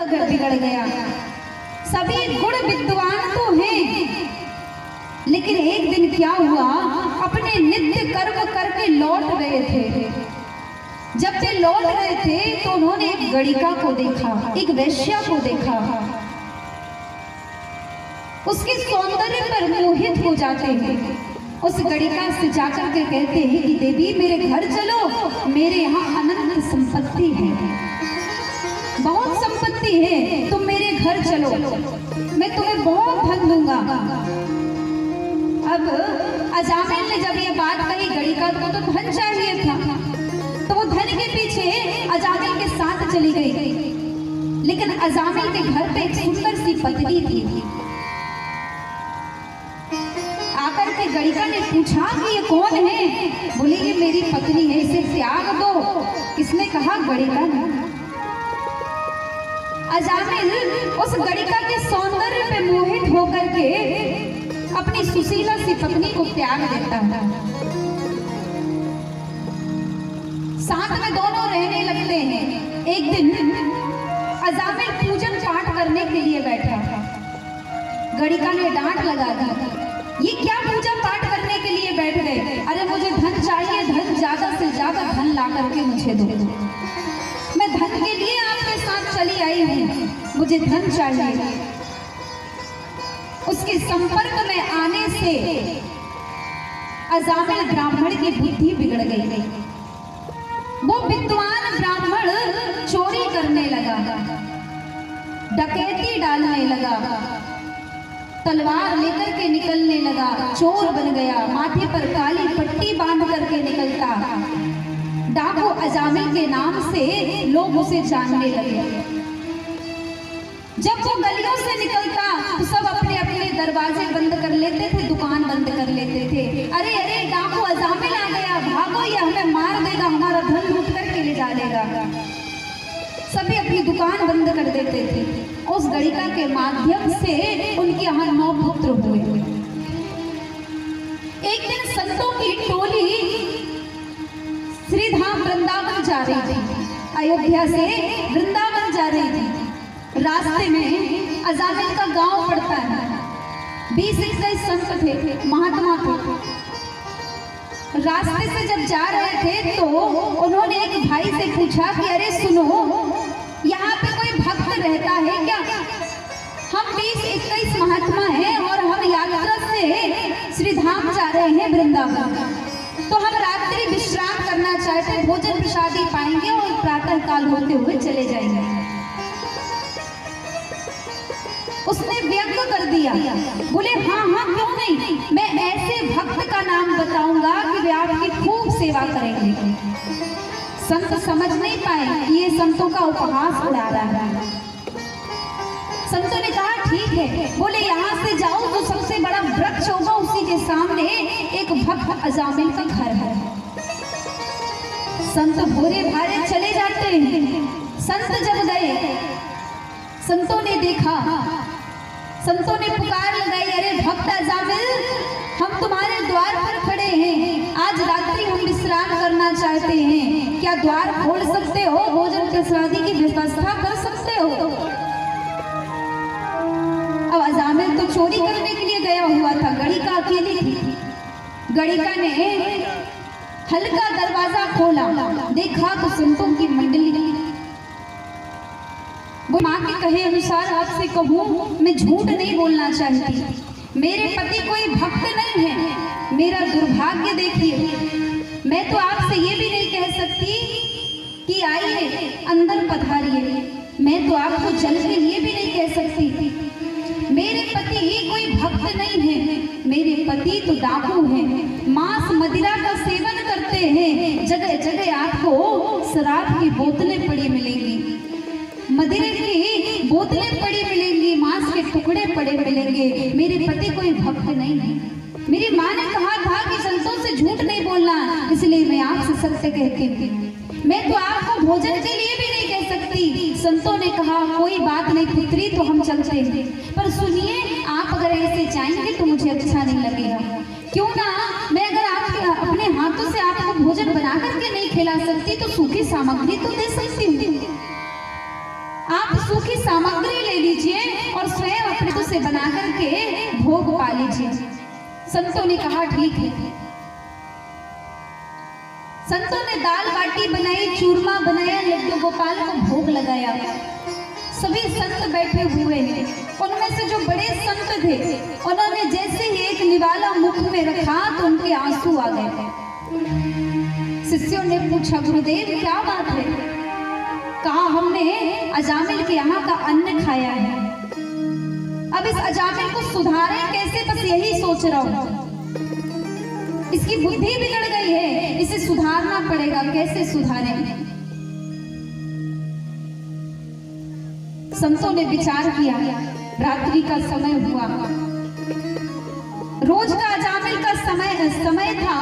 बिगड़ गया। सभी गुण विद्वान तो हैं, लेकिन एक दिन क्या हुआ, अपने नित्य कर्म करके लौट रहे थे। जब वे लौट रहे थे तो उन्होंने एक गणिका को देखा, एक वैश्या को देखा। उसके सौंदर्य पर मोहित हो जाते हैं। उस गणिका से जाकर के कहते हैं कि देवी मेरे घर चलो, मेरे यहाँ अनंत संपत्ति है, बहुत संपत्ति है, तुम मेरे घर चलो, मैं तुम्हें बहुत धन दूंगा। अब अजामिल ने जब ये बात कही, गणिका को तो धन चाहिए था, तो वो धन के पीछे अजामिल के साथ चली गई। लेकिन अजामिल के घर पे एक सुंदर सी पत्नी थी। आकर के गणिका ने पूछा कि ये कौन है? बोली ये मेरी पत्नी है, इसे त्याग दो। किसने कहा? गणिका ने। अजामिल उस गणिका के सौंदर्य पे मोहित होकर के अपनी सुशीला सी पत्नी को त्याग देता है। साथ में दोनों रहने लगते हैं। एक दिन अजामिल पूजन पाठ करने के लिए बैठा। गणिका ने डांट लगा दी, ये क्या पूजा पाठ करने के लिए बैठ गए? अरे मुझे धन चाहिए, धन ज्यादा से ज्यादा धन ला करके मुझे दो, मैं धन के लिए आपके साथ चली आई हूँ, मुझे धन चाहिए। उसके संपर्क में आने से अजामिल ब्राह्मण की बुद्धि बिगड़ गई। वो विद्वान ब्राह्मण चोरी करने लगा, डकैती डालने लगा, तलवार लेकर के निकलने लगा, चोर बन गया, माथे पर काली पट्टी बांध करके निकलता। डाकू अजामिल के नाम से लोग उसे जानने लगे। जब वो गलियों से निकलता तो सब अपने अपने दरवाजे बंद कर लेते थे, दुकान बंद कर लेते थे। अरे अरे डाकू अजामिल आ गया, भागो, ये हमें मार देगा, हमारा धन लूट करके ले जाएगा। सभी अपनी दुकान बंद कर देते थे। उस गणिका के माध्यम से उनके यहाँ 9 पुत्र हुए। एक दिन संतों की टोली श्रीधाम वृंदावन जा रही थी, अयोध्या से वृंदावन जा रही थी। रास्ते में अजामिल का गांव पड़ता है। 20-21 संत थे, महात्मा थे। रास्ते से जब जा रहे थे तो उन्होंने एक भाई से पूछा कि अरे सुनो, यहाँ पे कोई भक्त रहता है क्या? हम 20-21 महात्मा हैं और हम यात्रा से श्रीधाम जा रहे हैं वृंदावन, तो हम रात्रि विश्राम करना चाहते हैं, भोजन प्रसादी पाएंगे और प्रातः काल होते हुए चले जाएंगे। उसने व्यंग कर दिया, बोले हाँ हाँ क्यों नहीं, मैं ऐसे भक्त का नाम बताऊंगा कि वे आपकी खूब सेवा करेंगे। संत समझ नहीं पाए कि ये संतों का उपहास उड़ा रहा है। संतों ने कहा ठीक है। बोले यहाँ से जाओ तो सबसे बड़ा वृक्ष होगा, उसी के सामने एक भक्त अजामिल का घर है। संत भोरे भारे चले जाते हैं। संत जब गए, संतों ने देखा, संतों ने पुकार लगाई, अरे भक्त अजामिल, हम तुम्हारे द्वार पर खड़े हैं, आज रात्रि हम विश्राम करना चाहते हैं, क्या द्वार खोल सकते हो? भोजन प्रसादी की व्यवस्था कर सकते हो? अब अजामिल तो चोरी करने के लिए गया हुआ था, गणिका अकेली थी। गणिका ने हल्का दरवाजा खोला, देखा तो संतों की मंडली। वो माँ के कहे अनुसार आपसे कहूँ, मैं झूठ नहीं बोलना चाहती, मेरे पति कोई भक्त नहीं है, मेरा दुर्भाग्य देखिए। मैं तो आपसे ये भी नहीं कह सकती कि आइए अंदर पधारिए, मैं तो आपको जल के लिए भी नहीं कह सकती। मेरे पति कोई भक्त नहीं है, मेरे पति तो डाकू हैं, मांस मदिरा का सेवन करते हैं, जगह जगह आपको शराब की बोतलें पड़ी मिलेंगी, मदिरे की बोतलें पड़ी मिलेंगी, मांस के टुकड़े पड़े मिलेंगे। मेरे पति कोई भक्त नहीं है। मेरी माँ ने कहा था कि संतों से झूठ नहीं बोलना, इसलिए मैं आपसे सत्य कहती हूँ। मैं तो आपको भोजन के लिए भी नहीं कह सकती। संतों ने कहा कोई बात नहीं पुत्री, तो हम चलते हैं, पर सुनिए आप अगर ऐसे जाएंगे तो मुझे अच्छा नहीं लगेगा। क्यों ना मैं अगर आपके अपने हाथों से आपको भोजन बना करके नहीं खिला सकती तो सूखी सामग्री तो दे सकती हूँ। आप सूखी सामग्री ले लीजिए और स्वयं अपने से बना करके भोग पा लीजिए। संतों ने कहा ठीक है। संतों ने दाल बाटी बनाई, चूरमा बनाया, लड्डू गोपाल को भोग लगाया। सभी संत बैठे हुए हैं। उनमें से जो बड़े संत थे, उन्होंने जैसे ही एक निवाला मुख में रखा तो उनके आंसू आ गए। शिष्यों ने पूछा, गुरुदेव क्या बात है? कहा, हमने अजामिल के यहाँ का अन्न खाया है, अब इस अजामिल को सुधारें कैसे, बस यही सोच रहा हूं। इसकी बुद्धि बिगड़ गई है, इसे सुधारना पड़ेगा, कैसे सुधारें? संतों ने विचार किया। रात्रि का समय हुआ, रोज का अजामिल का समय था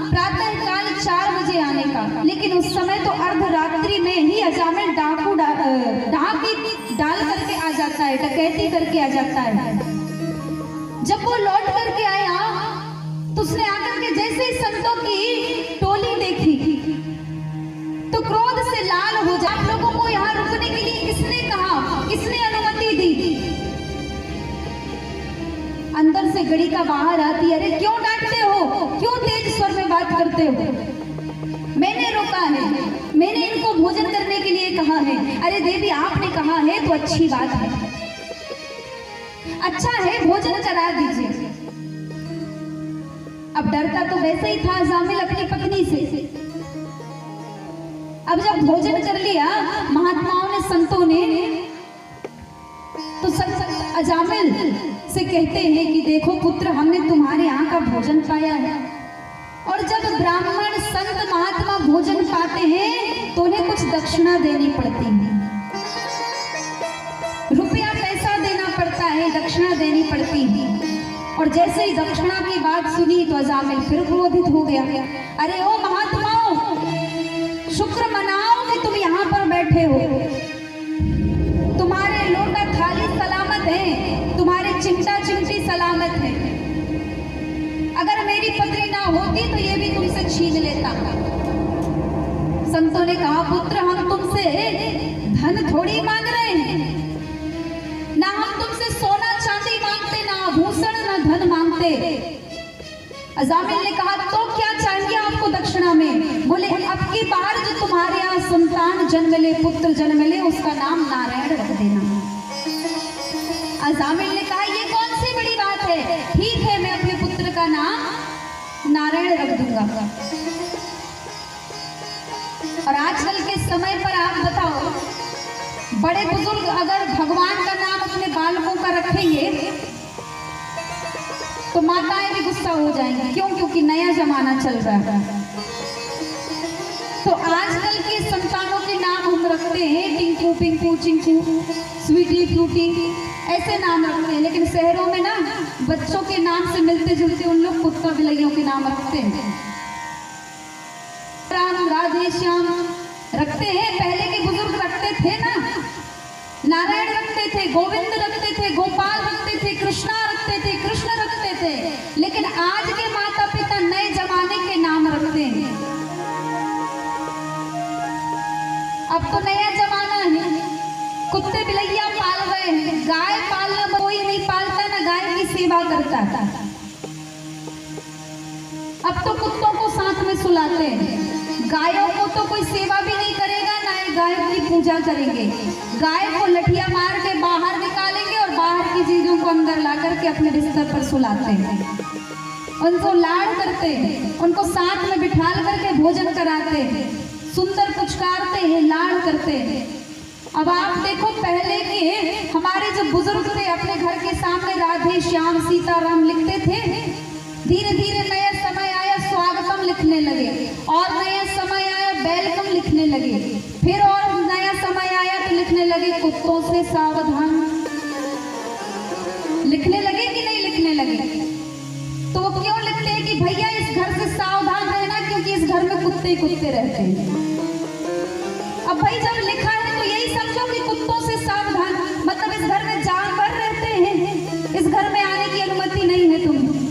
प्रातःकाल 4 बजे आने का, लेकिन उस समय तो अर्धरात्रि में ही अजामिल डाकू डाल करके आ जाता है, डकैती करके आ जाता है। जब वो लौट करके आया तो उसने आकर के जैसे ही संतों की टोली देखी तो क्रोध से लाल हो जाए। आप लोगों को यहाँ रुकने के लिए किसने कहा, किसने अनुमति दी? अंदर से गणिका बाहर आती, अरे क्यों डांटते हो, क्यों तेज स्वर में बात करते हो? मैंने रोका है, मैंने इनको भोजन करने के लिए कहा है। अरे देवी आपने कहा है तो अच्छी बात है, अच्छा है, भोजन करा दीजिए। अब डरता तो वैसे ही था अजामिल अपनी पत्नी से। अब जब भोजन कर लिया महात्माओं ने, संतों ने, तो अजामिल से कहते हैं कि देखो पुत्र, हमने तुम्हारे यहाँ का भोजन पाया है, और जब ब्राह्मण संत महात्मा भोजन पाते हैं तो उन्हें कुछ दक्षिणा देनी पड़ती है, रुपया पैसा देना पड़ता है, दक्षिणा देनी पड़ती है। और जैसे ही दक्षिणा की बात सुनी तो अजामिल फिर क्रोधित हो गया। अरे ओ महात्माओं, शुक्र मनाओ कि तुम यहाँ पर बैठे हो, तुम्हारे लोटा थाली सलामत है, तुम्हारे चिमटा चिमटी सलामत है। अगर मेरी पत्नी ना होती तो ये भी तुमसे छीन लेता। संतों ने कहा, पुत्र हम तुमसे धन थोड़ी मांग रहे हैं, ना हम तुमसे सोना चांदी मांगते, ना आभूषण, ना धन मांगते। अजामिल ने कहा, तो क्या चाहिए आपको दक्षिणा में? बोले, अब की बार जो तुम्हारे यहाँ संतान जन्म ले, पुत्र जन्म ले, उसका नाम नारायण रख देना। अजामिल ने कहा, ये कौन सी बड़ी बात है, ठीक है मैं अपने पुत्र का नाम नारायण रख दूंगा। और आजकल के समय पर आप बताओ, बड़े बुजुर्ग अगर भगवान का नाम अपने बालकों का रखेंगे तो माताएं भी गुस्सा हो जाएंगी। क्यों? क्योंकि नया जमाना चल रहा है। तो आजकल के संतानों के नाम हम रखते हैं टिंकू, पिंकू, चिंकू, स्वीटी, फ्रूटी, ऐसे नाम रखते हैं। लेकिन शहरों में ना बच्चों के नाम से मिलते जुलते उन लोग कुत्ता बिल्लियों के नाम रखते हैं। राम, राधे, श्याम रखते हैं। पहले के बुजुर्ग रखते थे ना, नारायण रखते थे, गोविंद रखते थे, गोपाल रखते थे, कृष्णा रखते थे, कृष्ण रखते थे। लेकिन आज के माता पिता नए जमाने के नाम रखते हैं। अब तो नया जमाना है, कुत्ते बिल्लियां पाल रहे हैं। गाय पालना कोई नहीं पालता, ना गाय की सेवा करता था। अब तो कुत्तों को साथ में सुलाते हैं। गायों को तो कोई सेवा भी नहीं करेगा, ना गाय की पूजा करेंगे। गाय को लठिया मार के बाहर निकालेंगे और बाहर की चीजों को अंदर ला करके अपने बिस्तर पर सुलाते हैं, उनको लाड़ करते हैं, उनको साथ में बिठाल करके भोजन कराते हैं, सुंदर पुचकारते हैं, लाड़ करते हैं। अब आप देखो, पहले के हमारे जो बुजुर्ग थे अपने घर के सामने राधे श्याम सीताराम लिखते थे। धीरे धीरे नया समय आया, स्वागतम लिखने लगे, और नया समय आया वेलकम लिखने लगे, फिर और नया समय आया तो लिखने लगे कुत्तों से सावधान। लिखने लगे कि नहीं लिखने लगे? तो वो क्यों लिखते हैं कि भैया इस घर से सावधान रहना, क्योंकि इस घर में कुत्ते कुत्ते रहते हैं। अब भाई जब लिखा है तो यही समझो कि कुत्तों से सावधान, मतलब इस घर में जानवर रहते हैं, इस घर में आने की अनुमति नहीं है तुम्हें।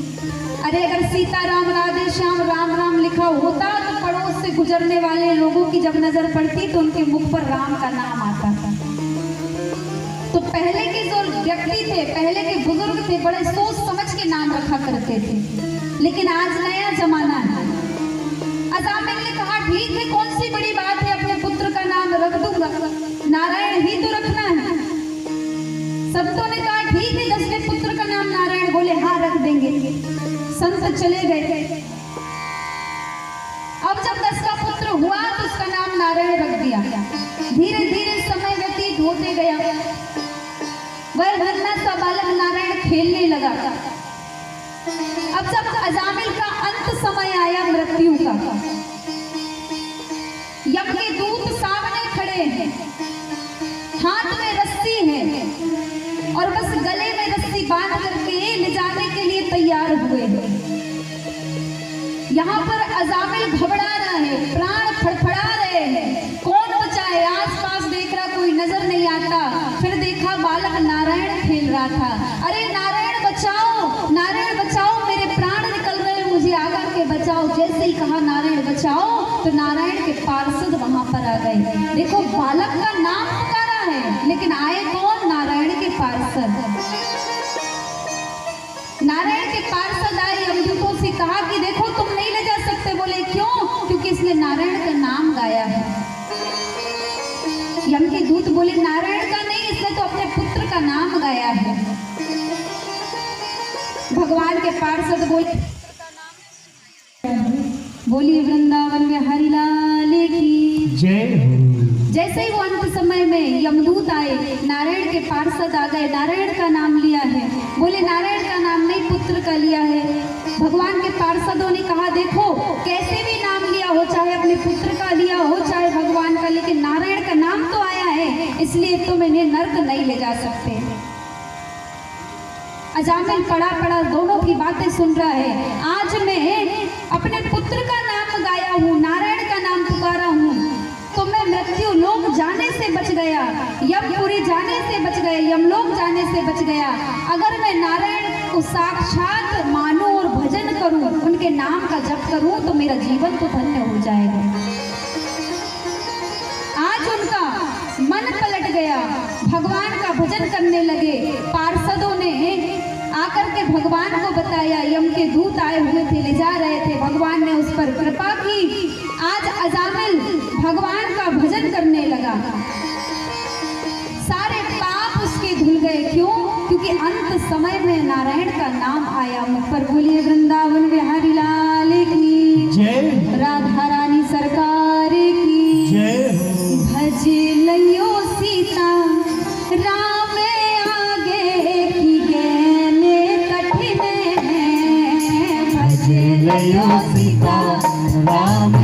अरे अगर सीताराम, राधे श्याम, राम राम लिखा होता तो पड़ोस से गुजरने वाले लोगों की जब नजर पड़ती तो उनके मुख पर राम का नाम आता था। पहले के जो व्यक्ति थे, पहले के बुजुर्ग थे, बड़े सोच समझ के नाम रखा करते थे। लेकिन आज नया जमाना है। अजामिल ने कहा ठीक है, कौन सी बड़ी बात है, अपने पुत्र का नाम रख दूंगा, नारायण ही तो रखना है। संतों ने कहा ठीक है, 10वें पुत्र का नाम नारायण, बोले हाँ रख देंगे। संत चले गए। अब जब 10 का पुत्र हुआ तो उसका नाम नारायण रख दिया। धीरे धीरे समय व्यतीत होते गया। वह नन्हा सा बालक नारायण खेलने लगा। अब जब अजामिल का अंत समय आया मृत्यु का, यम के दूत सामने खड़े हैं, हाथ में रस्सी है और बस गले में रस्सी बांध करके ले जाने के लिए तैयार हुए हैं। यहाँ पर अजामिल घबरा रहा है, प्राण फड़फड़ा रहे हैं, कौन बचाए। आसपास देख रहा, कोई नजर नहीं आता। फिर देखा बालक नारायण खेल रहा था। अरे नारायण बचाओ, नारायण बचाओ, मेरे प्राण निकल रहे हैं, मुझे आगा के बचाओ। जैसे ही कहा नारायण बचाओ तो नारायण के पार्षद वहां पर आ गए। देखो बालक का नाम पुकारा है, लेकिन आए कौन? नारायण के पार्षद। नारायण के पार्षद आए, यमदूतों से कहा कि देखो तुम नहीं ले जा सकते। बोले क्यों? क्योंकि इसने नारायण का नाम गाया है। यम के दूत बोले नारायण का नहीं, इसने तो अपने पुत्र का नाम गाया है। भगवान के पार्षद बोलिए वृंदावन में हरिलाल की जय। जैसे ही वो अंत समय में यमदूत आए, नारायण के पार्षद आ गए, नारायण का नाम लिया है। बोले नारायण का नाम नहीं, पुत्र का लिया है। भगवान के पार्षदों ने कहा देखो कैसे भी नाम लिया हो, चाहे अपने पुत्र का लिया हो चाहे भगवान का, लेकिन नारायण का नाम तो आया है, इसलिए तुम इन्हें नर्क नहीं ले जा सकते। अजामिल पड़ा पड़ा दोनों की बातें सुन रहा है। आज मैं अपने पुत्र का नाम गाया हूँ, नारायण का नाम पुकारा हूँ, तो मैं मृत्यु लोक जाने से बच गया, यमपुरी जाने से बच गया, यमलोक जाने से बच गया। अगर मैं नारायण को साक्षात मानूं और भजन करूं, उनके नाम का जप करूं, तो मेरा जीवन तो धन्य हो जाएगा। आज उनका मन पलट गया, भगवान का भजन करने लगे। पार्षदों ने आकर के भगवान को बताया, यम के दूत आए हुए थे, ले जा रहे थे। भगवान ने उस पर कृपा की। आज अजामिल भगवान का भजन करने लगा, सारे पाप उसके धुल गए। क्यों? क्योंकि अंत समय में नारायण का नाम आया मुख पर। बोलिए वृंदावन बिहारी लाल की जय, राधा रानी सरकार की जय। भज लियो सीता राम आगे की गैले कठिन है, भज लियो सीता राम